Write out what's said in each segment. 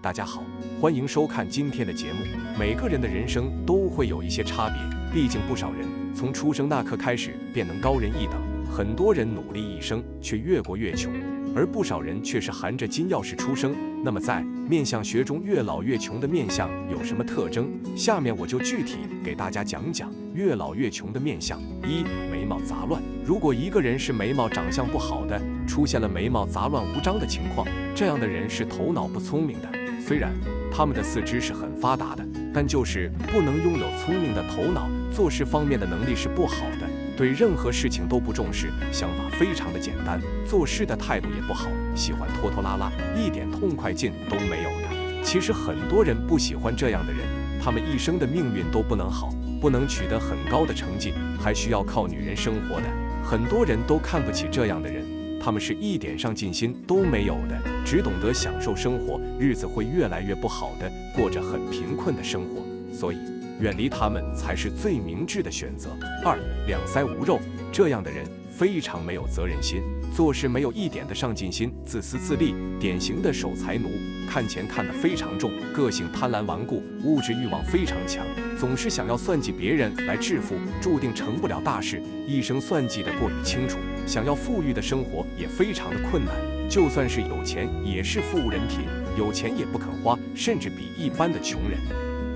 大家好，欢迎收看今天的节目。每个人的人生都会有一些差别，毕竟不少人从出生那刻开始便能高人一等，很多人努力一生却越过越穷，而不少人却是含着金钥匙出生。那么在面相学中，越老越穷的面相有什么特征？下面我就具体给大家讲讲越老越穷的面相。一、眉毛杂乱。如果一个人是眉毛长相不好的，出现了眉毛杂乱无章的情况，这样的人是头脑不聪明的。虽然他们的四肢是很发达的，但就是不能拥有聪明的头脑，做事方面的能力是不好的，对任何事情都不重视，想法非常的简单，做事的态度也不好，喜欢拖拖拉拉，一点痛快劲都没有的。其实很多人不喜欢这样的人，他们一生的命运都不能好，不能取得很高的成绩，还需要靠女人生活的。很多人都看不起这样的人，他们是一点上进心都没有的，只懂得享受生活，日子会越来越不好的，过着很贫困的生活。所以远离他们才是最明智的选择。二、两腮无肉。这样的人非常没有责任心，做事没有一点的上进心，自私自利，典型的守财奴，看钱看得非常重，个性贪婪顽固，物质欲望非常强，总是想要算计别人来致富，注定成不了大事，一生算计得过于清楚，想要富裕的生活也非常的困难，就算是有钱也是富无人品，有钱也不肯花，甚至比一般的穷人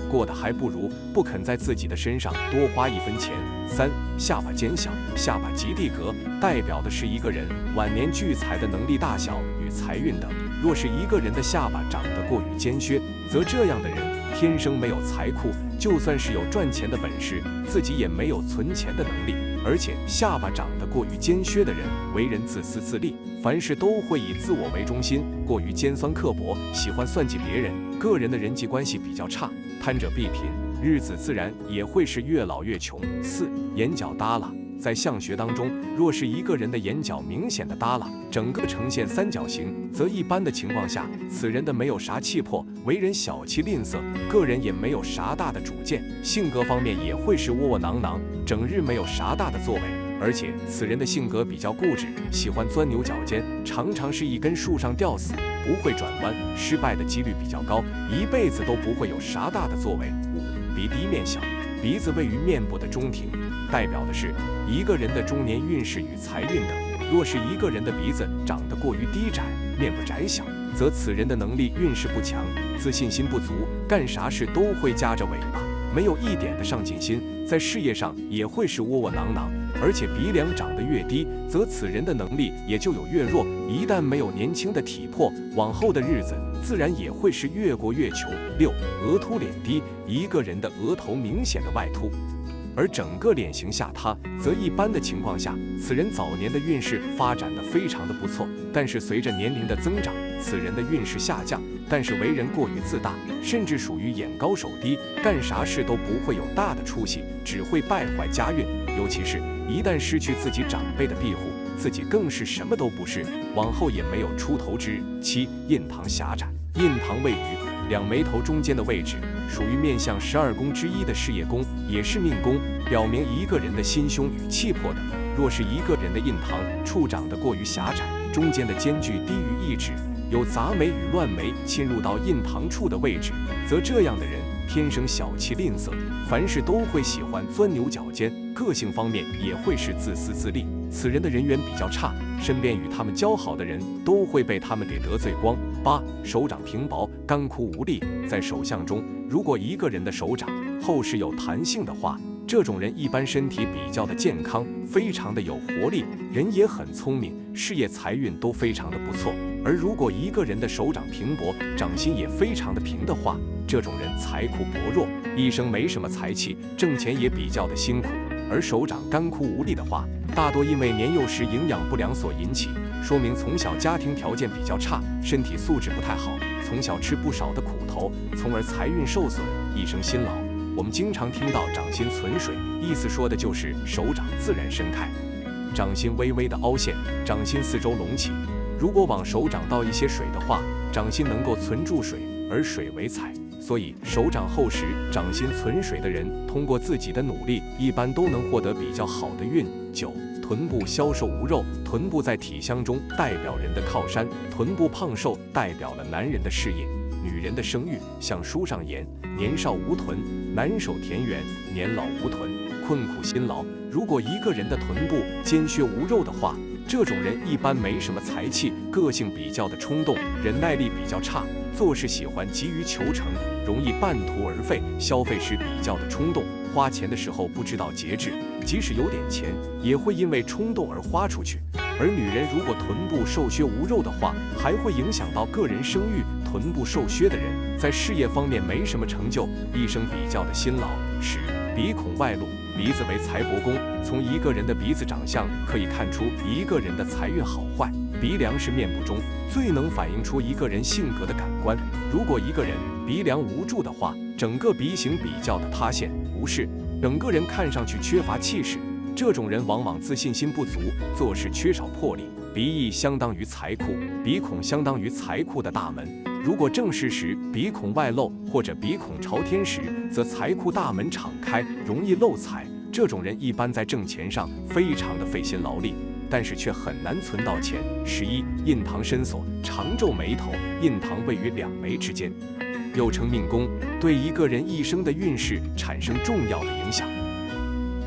过得还不如，不肯在自己的身上多花一分钱。三、下巴尖小。下巴及地格，代表的是一个人晚年聚财的能力大小与财运等。若是一个人的下巴长得过于尖削，则这样的人天生没有财库，就算是有赚钱的本事，自己也没有存钱的能力。而且下巴长得过于尖削的人，为人自私自利，凡事都会以自我为中心，过于尖酸刻薄，喜欢算计别人，个人的人际关系比较差，贪者必贫，日子自然也会是越老越穷。四、眼角耷拉。在相学当中，若是一个人的眼角明显的耷拉，整个呈现三角形，则一般的情况下，此人的没有啥气魄，为人小气吝啬，个人也没有啥大的主见，性格方面也会是窝窝囊囊，整日没有啥大的作为。而且此人的性格比较固执，喜欢钻牛角尖，常常是一根树上吊死，不会转弯，失败的几率比较高，一辈子都不会有啥大的作为。五、鼻低面小。鼻子位于面部的中庭，代表的是一个人的中年运势与财运等。若是一个人的鼻子长得过于低窄，面部窄小，则此人的能力运势不强，自信心不足，干啥事都会夹着尾巴，没有一点的上进心，在事业上也会是窝窝囊囊。而且鼻梁长得越低，则此人的能力也就有越弱，一旦没有年轻的体魄，往后的日子自然也会是越过越穷。六、额凸脸低。一个人的额头明显的外凸，而整个脸型下塌，则一般的情况下，此人早年的运势发展的非常的不错，但是随着年龄的增长，此人的运势下降，但是为人过于自大，甚至属于眼高手低，干啥事都不会有大的出息，只会败坏家运，尤其是一旦失去自己长辈的庇护，自己更是什么都不是，往后也没有出头之日。七、印堂狭窄。印堂位于两眉头中间的位置，属于面相12宫之一的事业宫，也是命宫，表明一个人的心胸与气魄等。若是一个人的印堂处长得过于狭窄，中间的间距低于1指，有杂眉与乱眉侵入到印堂处的位置，则这样的人天生小气吝啬，凡事都会喜欢钻牛角尖，个性方面也会是自私自利，此人的人缘比较差，身边与他们交好的人都会被他们给得罪光。八、手掌平薄，干枯无力。在手相中，如果一个人的手掌厚实有弹性的话，这种人一般身体比较的健康，非常的有活力，人也很聪明，事业财运都非常的不错。而如果一个人的手掌平薄，掌心也非常的平的话，这种人财库薄弱，一生没什么财气，挣钱也比较的辛苦。而手掌干枯无力的话，大多因为年幼时营养不良所引起，说明从小家庭条件比较差，身体素质不太好，从小吃不少的苦头，从而财运受损，一生辛劳。我们经常听到掌心存水，意思说的就是手掌自然伸开，掌心微微的凹陷，掌心四周隆起。如果往手掌倒一些水的话，掌心能够存住水，而水为财。所以手掌厚实、掌心存水的人，通过自己的努力，一般都能获得比较好的运。9. 臀部消瘦无肉。臀部在体相中代表人的靠山，臀部胖瘦代表了男人的事业。女人的生育，像书上言，年少无臀，难守田园；年老无臀，困苦辛劳。如果一个人的臀部坚削无肉的话，这种人一般没什么才气，个性比较的冲动，忍耐力比较差，做事喜欢急于求成，容易半途而废，消费时比较的冲动，花钱的时候不知道节制，即使有点钱，也会因为冲动而花出去。而女人如果臀部瘦削无肉的话，还会影响到个人生育。臀部瘦削的人在事业方面没什么成就，一生比较的辛劳。10. 鼻孔外露，鼻子为财帛宫。从一个人的鼻子长相可以看出一个人的财运好坏。鼻梁是面部中最能反映出一个人性格的感官。如果一个人鼻梁无柱的话，整个鼻型比较的塌陷无势，整个人看上去缺乏气势。这种人往往自信心不足，做事缺少魄力。鼻翼相当于财库，鼻孔相当于财库的大门。如果正事时鼻孔外露，或者鼻孔朝天时，则财库大门敞开，容易漏财。这种人一般在挣钱上非常的费心劳力，但是却很难存到钱。11. 印堂深锁，常皱眉头，印堂位于两眉之间，又称命宫，对一个人一生的运势产生重要的影响。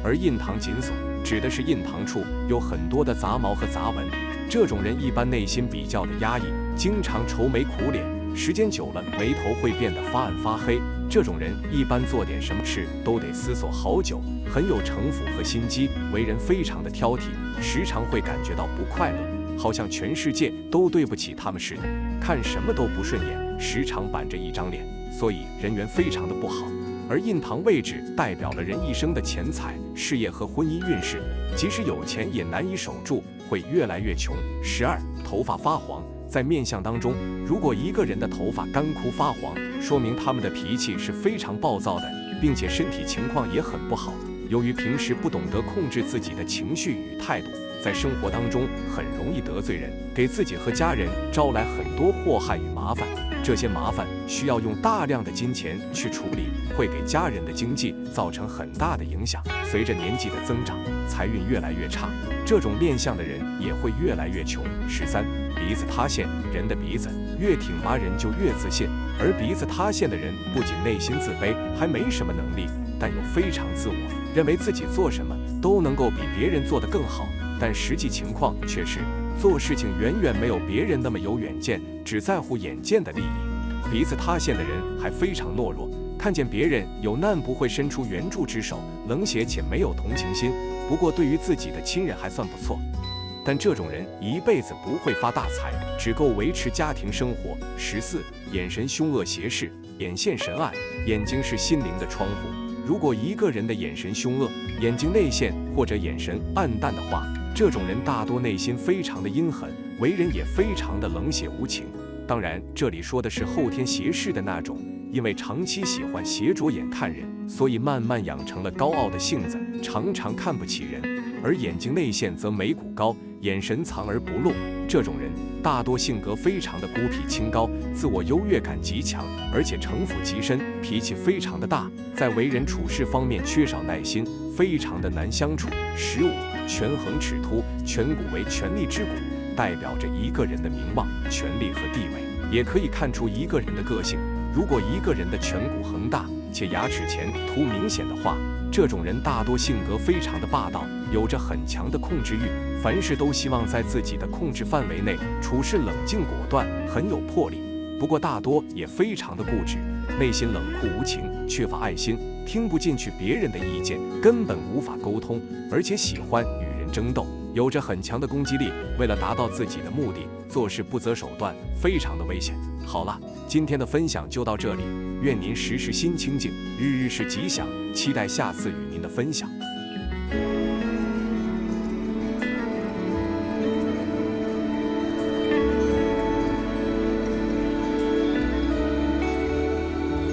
而印堂紧锁指的是印堂处有很多的杂毛和杂纹，这种人一般内心比较的压抑，经常愁眉苦脸，时间久了眉头会变得发暗发黑。这种人一般做点什么事都得思索好久，很有城府和心机，为人非常的挑剔，时常会感觉到不快乐，好像全世界都对不起他们似的，看什么都不顺眼，时常板着一张脸，所以人缘非常的不好。而印堂位置代表了人一生的钱财、事业和婚姻运势，即使有钱也难以守住，会越来越穷。12. 头发发黄，在面相当中，如果一个人的头发干枯发黄，说明他们的脾气是非常暴躁的，并且身体情况也很不好。由于平时不懂得控制自己的情绪与态度，在生活当中很容易得罪人，给自己和家人招来很多祸害与麻烦。这些麻烦需要用大量的金钱去处理，会给家人的经济造成很大的影响。随着年纪的增长，财运越来越差，这种面相的人也会越来越穷。13. 鼻子塌陷，人的鼻子越挺拔，人就越自信，而鼻子塌陷的人不仅内心自卑，还没什么能力，但又非常自我，认为自己做什么都能够比别人做得更好，但实际情况却是做事情远远没有别人那么有远见，只在乎眼见的利益。鼻子塌陷的人还非常懦弱，看见别人有难不会伸出援助之手，冷血且没有同情心，不过对于自己的亲人还算不错。但这种人一辈子不会发大财，只够维持家庭生活。14. 眼神凶恶斜视，眼线神暗，眼睛是心灵的窗户。如果一个人的眼神凶恶，眼睛内陷或者眼神暗淡的话，这种人大多内心非常的阴狠，为人也非常的冷血无情。当然，这里说的是后天斜视的那种，因为长期喜欢斜着眼看人，所以慢慢养成了高傲的性子，常常看不起人。而眼睛内陷则眉骨高，眼神藏而不露，这种人大多性格非常的孤僻清高，自我优越感极强，而且城府极深，脾气非常的大，在为人处事方面缺少耐心，非常的难相处。15. 权衡齿凸，颧骨为权力之骨，代表着一个人的名望、权力和地位，也可以看出一个人的个性。如果一个人的颧骨横大，且牙齿前凸明显的话，这种人大多性格非常的霸道，有着很强的控制欲，凡事都希望在自己的控制范围内，处事冷静果断，很有魄力。不过大多也非常的固执，内心冷酷无情，缺乏爱心，听不进去别人的意见，根本无法沟通，而且喜欢与人争斗，有着很强的攻击力，为了达到自己的目的，做事不择手段，非常的危险。好了，今天的分享就到这里，愿您时时心清静，日日是吉祥，期待下次与您的分享。